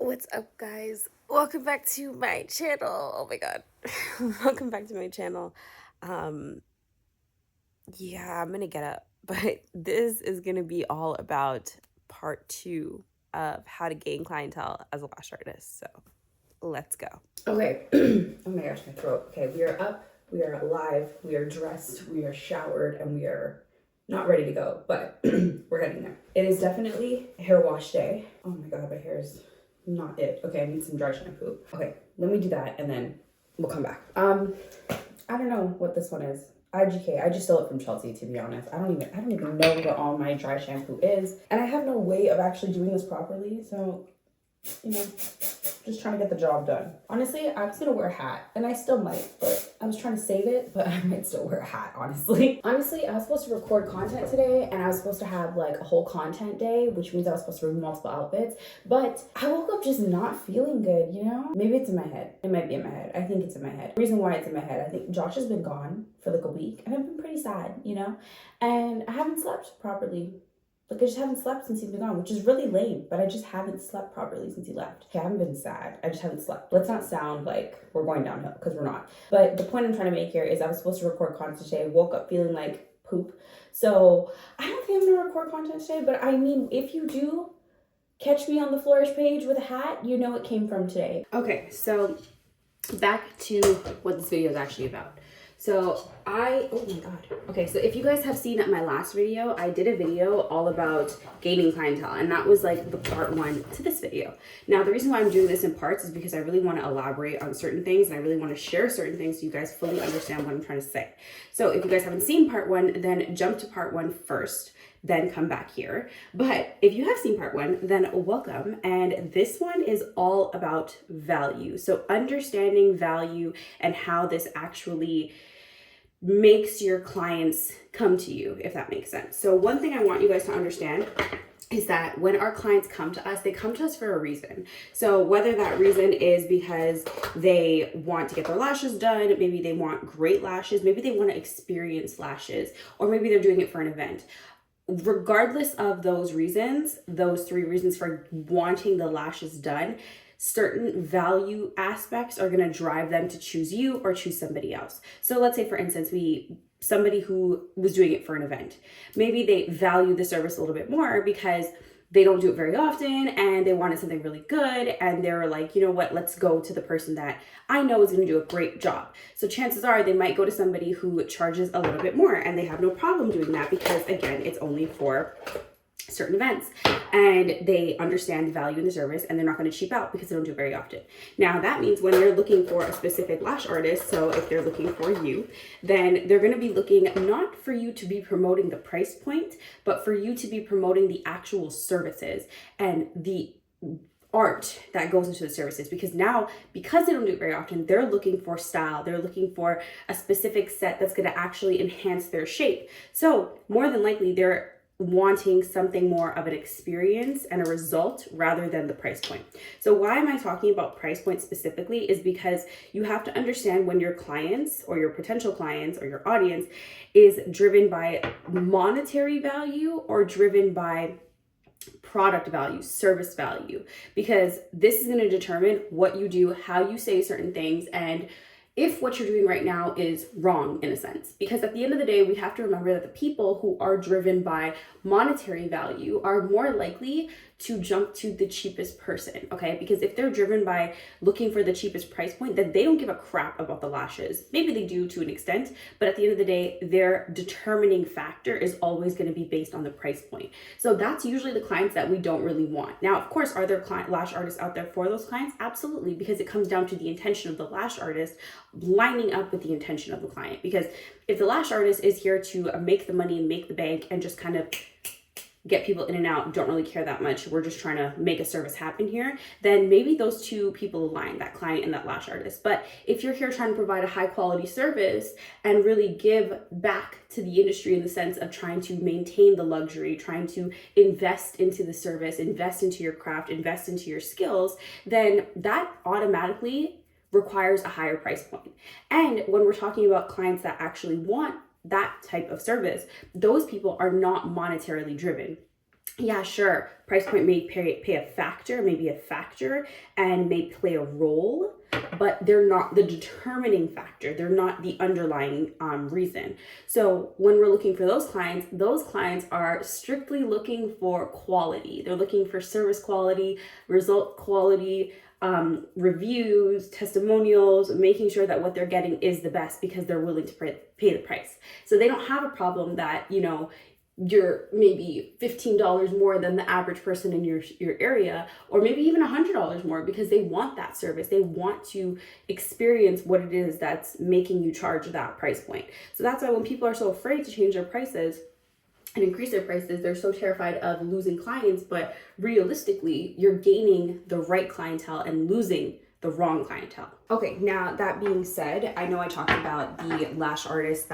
What's up, guys? Welcome back to my channel. Oh my god. Welcome back to my channel. Um yeah, I'm gonna get up, but this is gonna be all about part 2 of how to gain clientele as a lash artist. So let's go. Okay. Oh my gosh, my throat. Okay, we are up, we are alive, we are dressed, we are showered, and we are not ready to go, but we're heading there. It is definitely hair wash day. Oh my god, my hair is not it. Okay, I need some dry shampoo. Okay, let me do that and then we'll come back. I don't know what this one is. IGK. I just stole it from Chelsea, to be honest. I don't even know where all my dry shampoo is. And I have no way of actually doing this properly, so just trying to get the job done. Honestly, I was gonna wear a hat, and I still might, but I was trying to save it, but I might still wear a hat, honestly. Honestly, I was supposed to record content today, and I was supposed to have like a whole content day, which means I was supposed to wear multiple outfits, but I woke up just not feeling good, you know? Maybe it's in my head. It might be in my head. I think it's in my head. The reason why it's in my head, I think Josh has been gone for like a week, and I've been pretty sad, you know? And I haven't slept properly. Like, I just haven't slept since he's been gone, which is really lame, but I just haven't slept properly since he left. Okay, I haven't been sad. I just haven't slept. Let's not sound like we're going downhill, because we're not. But the point I'm trying to make here is I was supposed to record content today. I woke up feeling like poop. So I don't think I'm going to record content today, but I mean, if you do catch me on the Flourish page with a hat, you know it came from today. Okay, so back to what this video is actually about. So oh my god. Okay, so if you guys have seen my last video, I did a video all about gaining clientele, and that was like the part 1 to this video. Now, the reason why I'm doing this in parts is because I really want to elaborate on certain things, and I really want to share certain things so you guys fully understand what I'm trying to say. So if you guys haven't seen part 1, then jump to part 1 first, then come back here. But if you have seen part 1, then welcome. And this one is all about value. So understanding value and how this actually makes your clients come to you, if that makes sense. So one thing I want you guys to understand is that when our clients come to us, they come to us for a reason. So whether that reason is because they want to get their lashes done, maybe they want great lashes, maybe they want to experience lashes, or maybe they're doing it for an event. Regardless of those reasons, those 3 reasons for wanting the lashes done, certain value aspects are going to drive them to choose you or choose somebody else. So let's say, for instance, somebody who was doing it for an event, maybe they value the service a little bit more because they don't do it very often and they wanted something really good, and they were like, you know what, let's go to the person that I know is going to do a great job. So chances are they might go to somebody who charges a little bit more, and they have no problem doing that because, again, it's only for certain events, and they understand the value in the service, and they're not going to cheap out because they don't do it very often. Now, that means when they're looking for a specific lash artist, so if they're looking for you, then they're going to be looking not for you to be promoting the price point, but for you to be promoting the actual services and the art that goes into the services. Because now, because they don't do it very often, they're looking for style, they're looking for a specific set that's going to actually enhance their shape. So more than likely, they're wanting something more of an experience and a result rather than the price point. So why am I talking about price point specifically is because you have to understand when your clients or your potential clients or your audience is driven by monetary value or driven by product value, service value, because this is going to determine what you do, how you say certain things, and if what you're doing right now is wrong in a sense. Because at the end of the day, we have to remember that the people who are driven by monetary value are more likely to jump to the cheapest person, okay? Because if they're driven by looking for the cheapest price point, then they don't give a crap about the lashes. Maybe they do to an extent, but at the end of the day, their determining factor is always going to be based on the price point. So that's usually the clients that we don't really want. Now, of course, are there lash artists out there for those clients? Absolutely, because it comes down to the intention of the lash artist lining up with the intention of the client. Because if the lash artist is here to make the money and make the bank and just kind of get people in and out, don't really care that much, we're just trying to make a service happen here, then maybe those 2 people align, that client and that lash artist. But if you're here trying to provide a high quality service and really give back to the industry in the sense of trying to maintain the luxury, trying to invest into the service, invest into your craft, invest into your skills, then that automatically requires a higher price point. And when we're talking about clients that actually want that type of service, those people are not monetarily driven. yeah, sure, price point may pay a factor, maybe a factor, and may play a role, but they're not the determining factor. They're not the underlying reason. So when we're looking for those clients are strictly looking for quality. They're looking for service quality, result quality, reviews, testimonials, making sure that what they're getting is the best because they're willing to pay the price. So they don't have a problem that, you're maybe $15 more than the average person in your area, or maybe even $100 more, because they want that service. They want to experience what it is that's making you charge that price point. So that's why when people are so afraid to change their prices and increase their prices, they're so terrified of losing clients. But realistically, you're gaining the right clientele and losing the wrong clientele. Okay, now that being said, I know I talked about the lash artist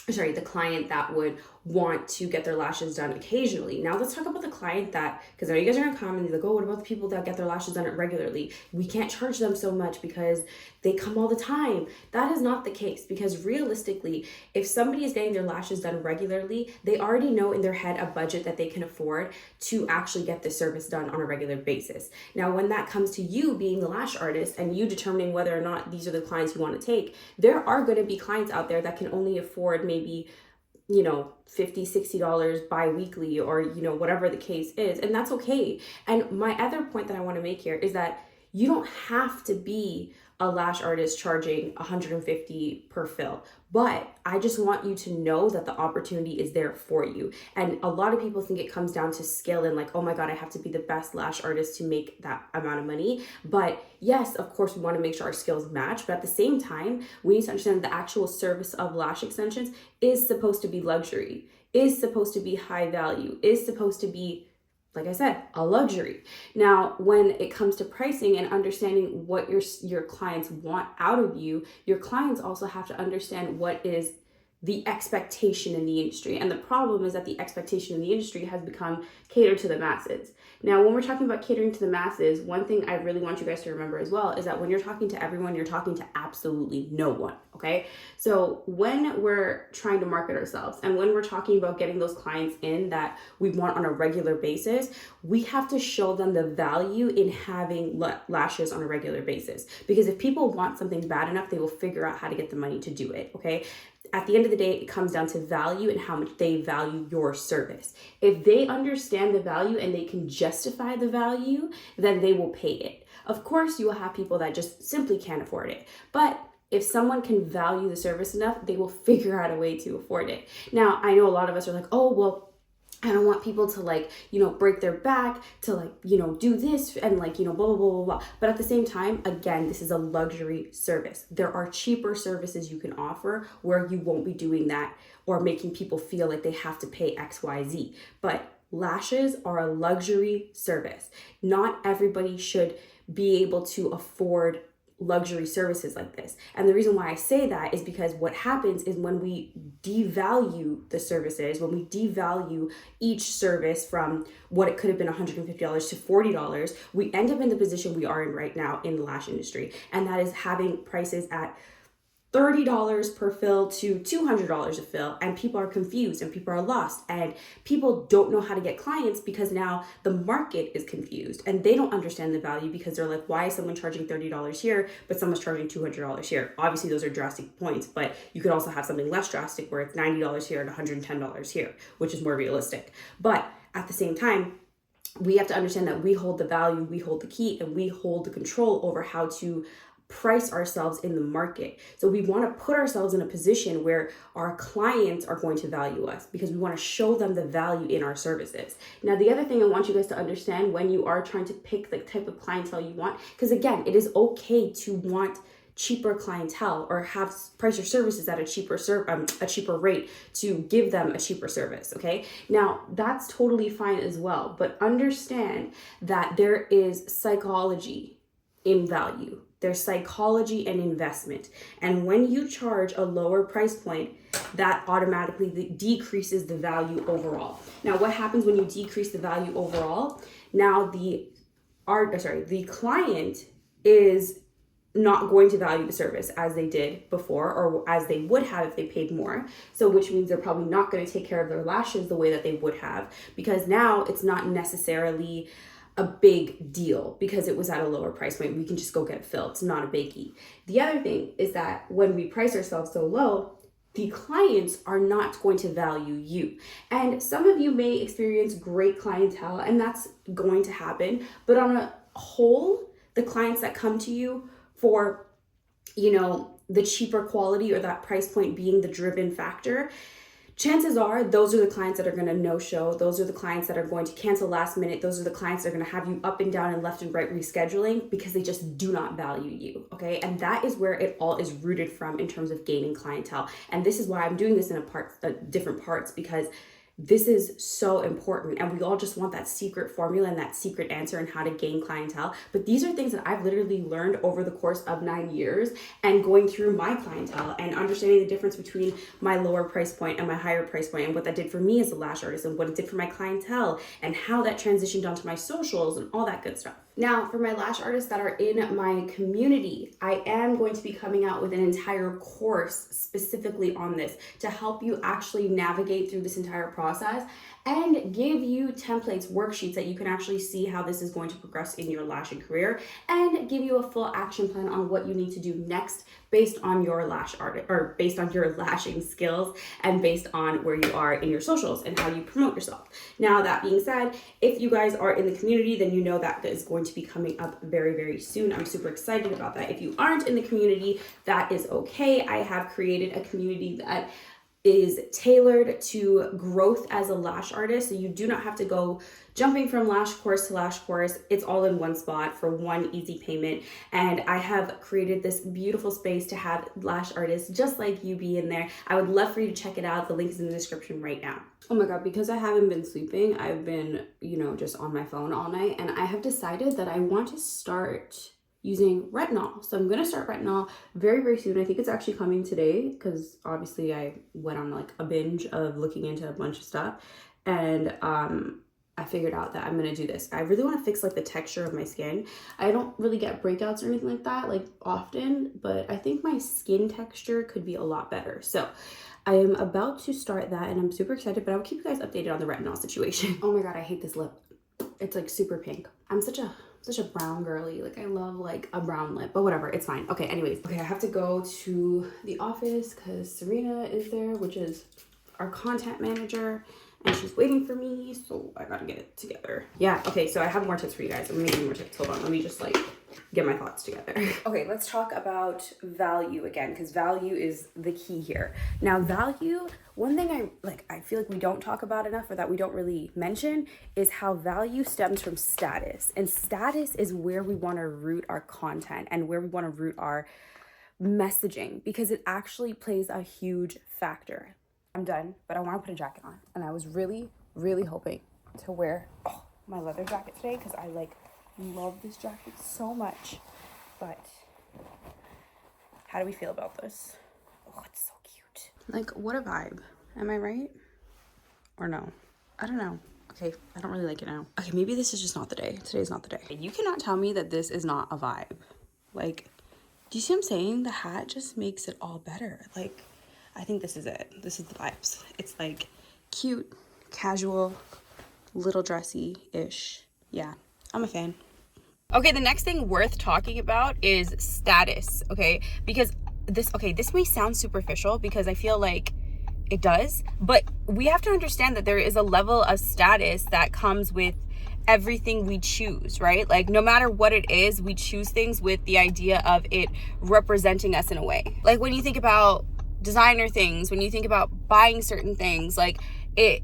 the client that would want to get their lashes done occasionally. Now let's talk about the client that, because I know you guys are gonna comment and be like, oh, what about the people that get their lashes done regularly? We can't charge them so much because they come all the time. That is not the case, because realistically, if somebody is getting their lashes done regularly, they already know in their head a budget that they can afford to actually get the service done on a regular basis. Now, when that comes to you being the lash artist and you determining whether or not these are the clients you want to take, there are going to be clients out there that can only afford maybe $50, $60 bi-weekly, or whatever the case is, and that's okay. And my other point that I want to make here is that you don't have to be a lash artist charging $150 per fill, but I just want you to know that the opportunity is there for you. And a lot of people think it comes down to skill and like, oh my God, I have to be the best lash artist to make that amount of money. But yes, of course, we want to make sure our skills match, but at the same time, we need to understand the actual service of lash extensions is supposed to be luxury, is supposed to be high value, is supposed to be, like I said, a luxury. Now, when it comes to pricing and understanding what your clients want out of you, your clients also have to understand what is the expectation in the industry. And the problem is that the expectation in the industry has become cater to the masses. Now, when we're talking about catering to the masses, one thing I really want you guys to remember as well is that when you're talking to everyone, you're talking to absolutely no one, okay? So when we're trying to market ourselves and when we're talking about getting those clients in that we want on a regular basis, we have to show them the value in having lashes on a regular basis. Because if people want something bad enough, they will figure out how to get the money to do it, okay? At the end of the day, it comes down to value and how much they value your service. If they understand the value and they can justify the value, then they will pay it. Of course, you will have people that just simply can't afford it. But if someone can value the service enough, they will figure out a way to afford it. Now, I know a lot of us are like, oh, well, I don't want people to break their back to do this and blah, blah, blah, blah, blah. But at the same time, again, this is a luxury service. There are cheaper services you can offer where you won't be doing that or making people feel like they have to pay X, Y, Z. But lashes are a luxury service. Not everybody should be able to afford luxury services like this. And the reason why I say that is because what happens is when we devalue the services, when we devalue each service from what it could have been $150 to $40, we end up in the position we are in right now in the lash industry. And that is having prices at $30 per fill to $200 a fill, and people are confused and people are lost and people don't know how to get clients because now the market is confused and they don't understand the value because they're like, why is someone charging $30 here but someone's charging $200 here? Obviously those are drastic points, but you could also have something less drastic where it's $90 here and $110 here, which is more realistic. But at the same time, we have to understand that we hold the value, we hold the key, and we hold the control over how to price ourselves in the market. So we want to put ourselves in a position where our clients are going to value us because we want to show them the value in our services. Now, the other thing I want you guys to understand when you are trying to pick the type of clientele you want, because again, it is okay to want cheaper clientele or have price your services at a cheaper rate to give them a cheaper service, okay? Now, that's totally fine as well, but understand that there is psychology in value. There's psychology and investment. And when you charge a lower price point, that automatically decreases the value overall. Now, what happens when you decrease the value overall? Now, the client is not going to value the service as they did before, or as they would have if they paid more. So which means they're probably not going to take care of their lashes the way that they would have, because now it's not necessarily a big deal because it was at a lower price point. We can just go get it filled. It's not a biggie. The other thing is that when we price ourselves so low, the clients are not going to value you. And some of you may experience great clientele, and that's going to happen. But on a whole, the clients that come to you for, you know, the cheaper quality or that price point being the driven factor, chances are those are the clients that are going to no-show. Those are the clients that are going to cancel last minute. Those are the clients that are going to have you up and down and left and right rescheduling because they just do not value you, okay? And that is where it all is rooted from in terms of gaining clientele. And this is why I'm doing this in different parts, because this is so important, and we all just want that secret formula and that secret answer on how to gain clientele. But these are things that I've literally learned over the course of 9 years and going through my clientele and understanding the difference between my lower price point and my higher price point, and what that did for me as a lash artist and what it did for my clientele and how that transitioned onto my socials and all that good stuff. Now, for my lash artists that are in my community, I am going to be coming out with an entire course specifically on this to help you actually navigate through this entire process and give you templates, worksheets that you can actually see how this is going to progress in your lashing career, and give you a full action plan on what you need to do next based on your lash art, or based on your lashing skills, and based on where you are in your socials and how you promote yourself. Now, that being said, if you guys are in the community, then you know that is going to be coming up very, very soon. I'm super excited about that. If you aren't in the community, that is okay. I have created a community that is tailored to growth as a lash artist. So you do not have to go jumping from lash course to lash course. It's all in one spot for one easy payment. And I have created this beautiful space to have lash artists just like you be in there. I would love for you to check it out. The link is in the description right now. Oh my God, because I haven't been sleeping, I've been, just on my phone all night, and I have decided that I want to start using retinol. So I'm gonna start retinol very, very soon. I think it's actually coming today because obviously I went on like a binge of looking into a bunch of stuff, and I figured out that I'm gonna do this. I really want to fix like the texture of my skin. I don't really get breakouts or anything like that like often, but I think my skin texture could be a lot better. So I am about to start that, and I'm super excited, but I'll keep you guys updated on the retinol situation. Oh my God, I hate this lip. It's like super pink. I'm such a brown girly. Like I love like a brown lip, but whatever, it's fine. Okay, anyways. Okay, I have to go to the office because Serena is there, which is our content manager, and she's waiting for me, so I gotta get it together. Yeah, okay, so I have more tips for you guys. I'm making more tips. Hold on, let me just like get my thoughts together. Okay, let's talk about value again, because value is the key here. Now, value, one thing I feel like we don't talk about enough, or that we don't really mention, is how value stems from status. And status is where we want to root our content and where we want to root our messaging, because it actually plays a huge factor. I'm done, but I want to put a jacket on, and I was really, really hoping to wear my leather jacket today because I love this jacket so much. But how do we feel about this? Oh, it's so cute. Like, what a vibe. Am I right? Or no? I don't know. Okay, I don't really like it now. Okay, maybe this is just not the day. Today's not the day. You cannot tell me that this is not a vibe. Like, do you see what I'm saying? The hat just makes it all better. Like, I think this is it. This is the vibes. It's like cute, casual, little dressy-ish. Yeah, I'm a fan. Okay, the next thing worth talking about is status, okay? Because this may sound superficial, because I feel like it does, but we have to understand that there is a level of status that comes with everything we choose, right? Like, no matter what it is, we choose things with the idea of it representing us in a way. Like, when you think about designer things, when you think about buying certain things, like it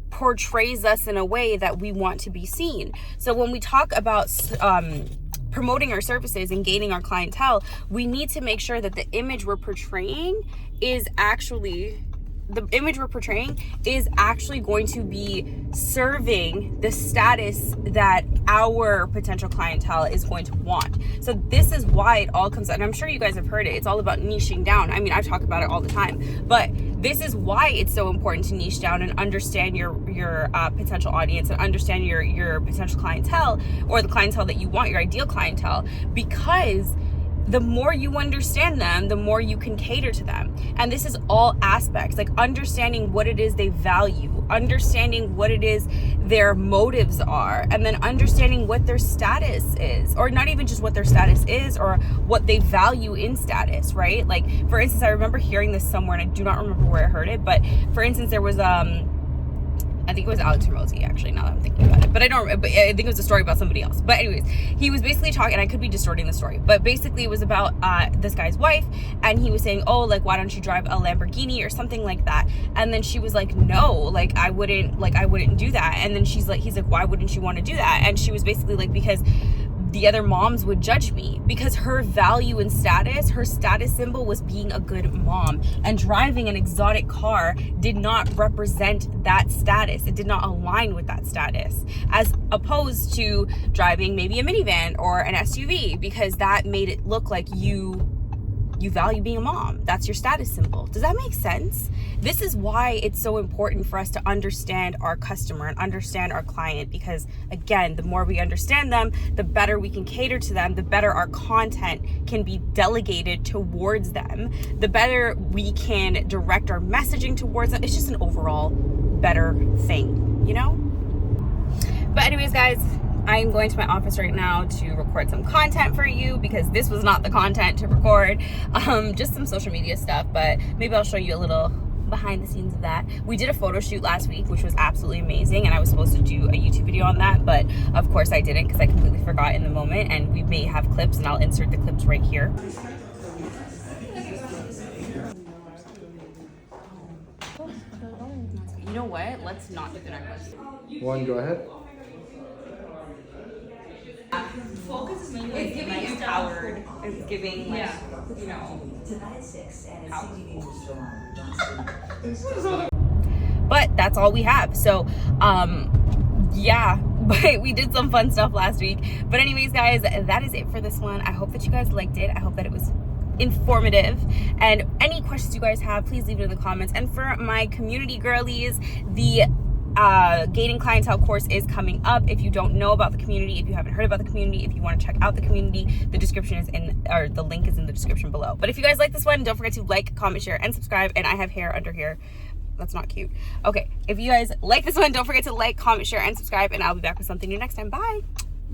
portrays us in a way that we want to be seen. So when we talk about promoting our services and gaining our clientele, we need to make sure that the image we're portraying is actually going to be serving the status that our potential clientele is going to want. So this is why it all comes out, and I'm sure you guys have heard it. It's all about niching down. I mean, I talk about it all the time, but this is why it's so important to niche down and understand your potential audience, and understand your potential clientele, or the clientele that you want, your ideal clientele, because the more you understand them, the more you can cater to them. And this is all aspects, like understanding what it is they value, understanding what it is their motives are, and then understanding what their status is, or not even just what their status is, or what they value in status, right? Like, for instance, I remember hearing this somewhere, and I do not remember where I heard it, but for instance, there was I think it was Alex Ramosi, actually, now that I'm thinking about it. But I think it was a story about somebody else. But anyways, he was basically talking, and I could be distorting the story, but basically it was about this guy's wife, and he was saying, oh, like, why don't you drive a Lamborghini or something like that? And then she was like, no, like, I wouldn't do that. And then he's like, why wouldn't you want to do that? And she was basically like, because the other moms would judge me, because her value and status, her status symbol was being a good mom, and driving an exotic car did not represent that status. It did not align with that status, as opposed to driving maybe a minivan or an SUV, because that made it look like you value being a mom. That's your status symbol. Does that make sense? This is why it's so important for us to understand our customer and understand our client, because again, the more we understand them, the better we can cater to them, the better our content can be delegated towards them, the better we can direct our messaging towards them. It's just an overall better thing, you know? But anyways, guys, I'm going to my office right now to record some content for you, because this was not the content to record, just some social media stuff, but maybe I'll show you a little behind the scenes of that. We did a photo shoot last week, which was absolutely amazing, and I was supposed to do a YouTube video on that, but of course I didn't, because I completely forgot in the moment, and we may have clips, and I'll insert the clips right here. You know what? Let's not do the necklace. One, go ahead. Focus is mainly it's giving nice empowered. It's giving, like, you know. Tonight at 6 and at CTV But that's all we have. So, yeah. But we did some fun stuff last week. But anyways, guys, that is it for this one. I hope that you guys liked it. I hope that it was informative, and any questions you guys have, please leave it in the comments. And for my community girlies, the gating clientele course is coming up. If you don't know about the community, if you haven't heard about the community, if you want to check out the community, the description is the link is in the description below. But if you guys like this one, don't forget to like, comment, share, and subscribe. And I have hair under here. That's not cute. Okay, if you guys like this one, don't forget to like, comment, share, and subscribe, and I'll be back with something new next time. Bye.